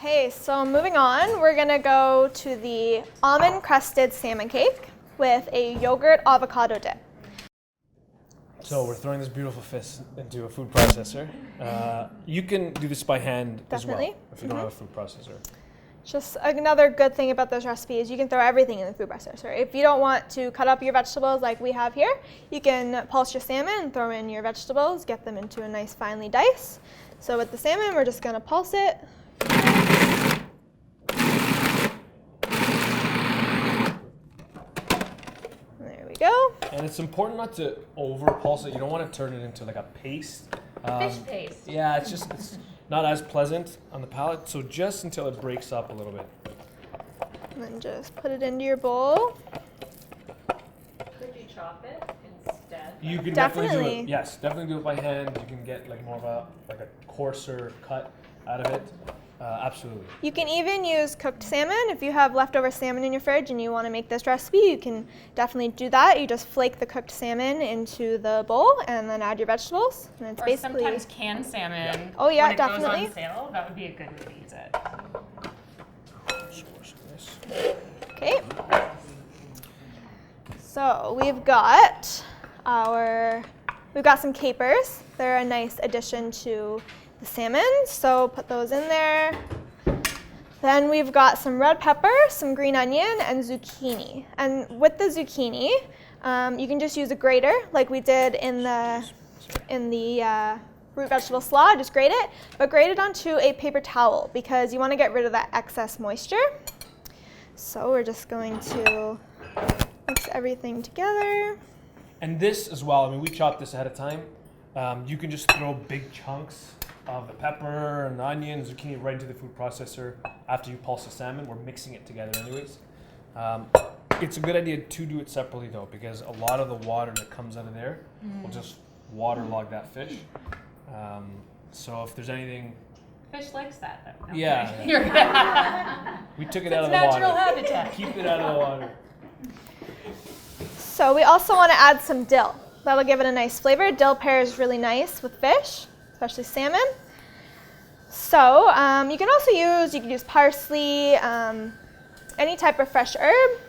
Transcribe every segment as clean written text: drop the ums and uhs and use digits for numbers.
Okay, so moving on, we're gonna go to the almond crusted salmon cake with a yogurt avocado dip. So we're throwing this beautiful fish into a food processor. You can do this by hand as well if you don't have a food processor. Just another good thing about this recipe is you can throw everything in the food processor. If you don't want to cut up your vegetables like we have here, you can pulse your salmon and throw in your vegetables, get them into a nice finely dice. So with the salmon, we're just gonna pulse it. There we go. And it's important not to over pulse it. You don't want to turn it into like a paste. Fish paste. Yeah, it's not as pleasant on the palate. So just until it breaks up a little bit. And then just put it into your bowl. Could you chop it instead? You can Definitely. definitely do it. Yes, definitely do it by hand. You can get like more of a coarser cut out of it. Absolutely. You can even use cooked salmon. If you have leftover salmon in your fridge and you want to make this recipe, you can definitely do that. You just flake the cooked salmon into the bowl and then add your vegetables. And it's Or basically sometimes canned salmon. Oh yeah, when it definitely. goes on sale, that would be a good way to use it. Okay. So we've got some capers. They're a nice addition to the salmon, so put those in there. Then we've got some red pepper, some green onion, and zucchini. And with the zucchini, you can just use a grater like we did in the root vegetable slaw. Just grate it, but grate it onto a paper towel because you want to get rid of that excess moisture. So we're just going to mix everything together. And this as well, I mean, we chopped this ahead of time. You can just throw big chunks of the pepper and the onion, zucchini right into the food processor after you pulse the salmon. We're mixing it together anyways. It's a good idea to do it separately though, because a lot of the water that comes out of there will just waterlog that fish. So if there's anything... Fish likes that though. Yeah. We took it out of the water. It's natural habitat. Keep it out of the water. So we also want to add some dill. That'll give it a nice flavor. Dill pairs really nice with fish, especially salmon. So you can also use parsley, any type of fresh herb.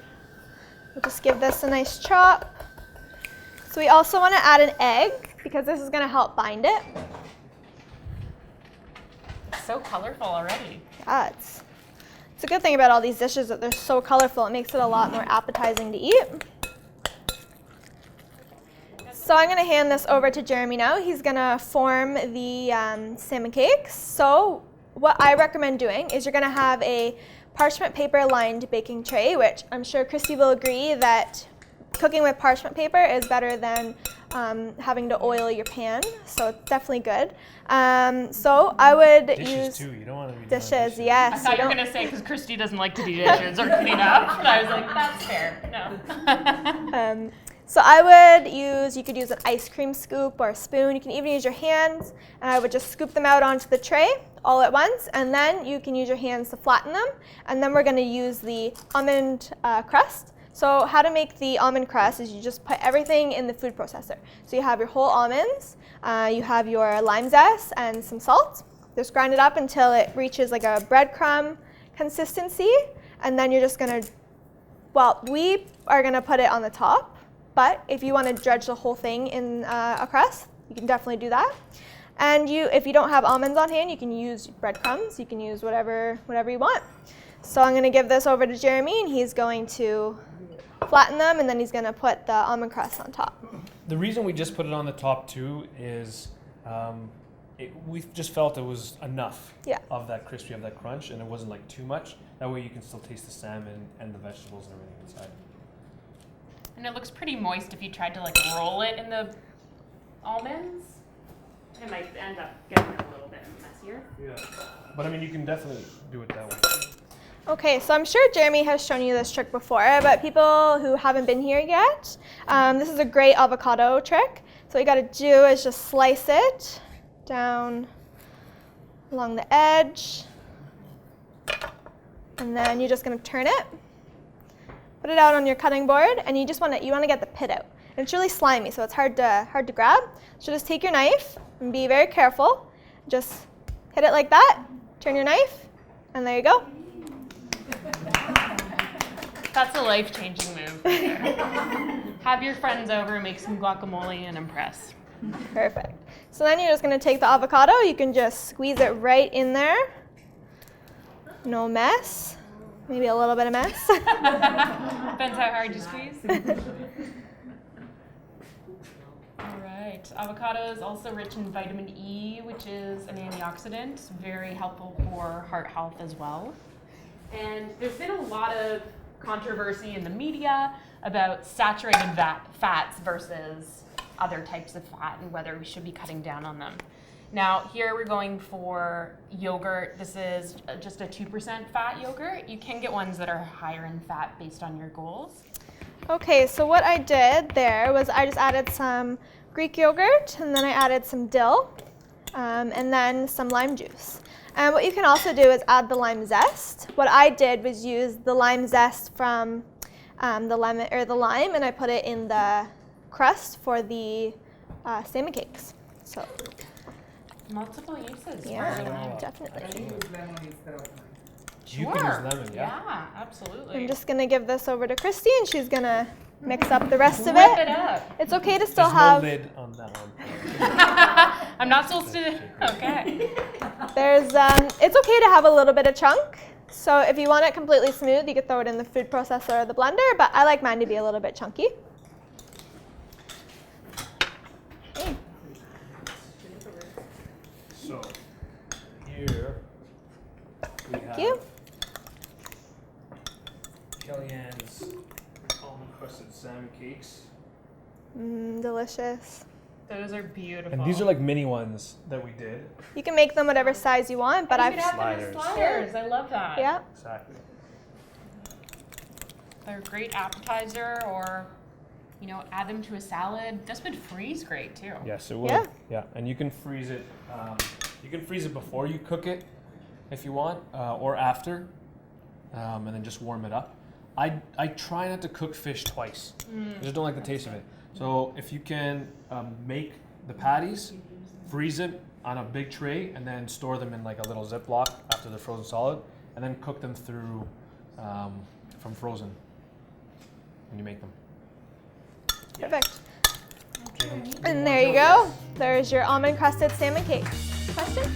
We'll just give this a nice chop. So we also want to add an egg because this is going to help bind it. It's so colorful already. Yeah, it's a good thing about all these dishes that they're so colorful. It makes it a lot more appetizing to eat. So I'm going to hand this over to Jeremy now. He's going to form the salmon cakes. So what I recommend doing is you're going to have a parchment paper lined baking tray, which I'm sure Christy will agree that cooking with parchment paper is better than having to oil your pan. So it's definitely good. So I would use use too. You don't want to be dishes. doing Yes. I thought you were going to say because Christy doesn't like to do dishes or clean up. But I was like, that's fair. No. So you could use an ice cream scoop or a spoon. You can even use your hands, and I would just scoop them out onto the tray all at once, and then you can use your hands to flatten them. And then we're going to use the almond crust. So how to make the almond crust is you just put everything in the food processor. So you have your whole almonds, you have your lime zest and some salt. Just grind it up until it reaches like a breadcrumb consistency, and then you're just going to, we are going to put it on the top. But if you want to dredge the whole thing in a crust, you can definitely do that. And if you don't have almonds on hand, you can use breadcrumbs. You can use whatever you want. So I'm going to give this over to Jeremy, and he's going to flatten them, and then he's going to put the almond crust on top. The reason we just put it on the top too is we just felt it was enough of that crispy, of that crunch, and it wasn't like too much. That way you can still taste the salmon and the vegetables and everything inside. And it looks pretty moist if you tried to like roll it in the almonds. It might end up getting a little bit messier. Yeah, but I mean you can definitely do it that way. Okay, so I'm sure Jeremy has shown you this trick before, but people who haven't been here yet, this is a great avocado trick. So what you got to do is just slice it down along the edge, and then you're just going to turn it. Put it out on your cutting board, and you want to get the pit out. And it's really slimy, so it's hard to grab. So just take your knife and be very careful. Just hit it like that. Turn your knife, And there you go. That's a life-changing move. Have your friends over, make some guacamole, and impress. Perfect. So then you're just going to take the avocado. You can just squeeze it right in there. No mess. Maybe a little bit of mess. Depends how hard you squeeze. All right. Avocado is also rich in vitamin E, which is an antioxidant, very helpful for heart health as well. And there's been a lot of controversy in the media about saturated fats versus other types of fat and whether we should be cutting down on them. Now, here we're going for yogurt. This is just a 2% fat yogurt. You can get ones that are higher in fat based on your goals. Okay, so what I did there was I just added some Greek yogurt, and then I added some dill, and then some lime juice. And what you can also do is add the lime zest. What I did was use the lime zest from the lemon or the lime, and I put it in the crust for the salmon cakes. So Multiple uses. yeah, for lime. definitely. You can use lemon, yeah. Yeah, absolutely. I'm just gonna give this over to Christy, and she's gonna mix up the rest of Whip it it. up. It's okay to still There's have. no lid on that one. I'm not supposed to. Okay. It's okay to have a little bit of chunk. So if you want it completely smooth, you could throw it in the food processor or the blender, but I like mine to be a little bit chunky. Okay. So here we have you. Kellyanne's almond crusted salmon cakes. Delicious. Those are beautiful. And these are like mini ones that we did. You can make them whatever size you want, but you I've could have them as sliders. I love that. yeah. Exactly. They're a great appetizer, or add them to a salad. This would freeze great too. Yes, it would. Yeah. Yeah, and you can freeze it. You can freeze it before you cook it, if you want, or after, and then just warm it up. I try not to cook fish twice. I just don't like the taste of it. So if you can make the patties, freeze it on a big tray, and then store them in like a little Ziploc after they're frozen solid, and then cook them through from frozen when you make them. Perfect. And there you go. There's your almond crusted salmon cake. Question?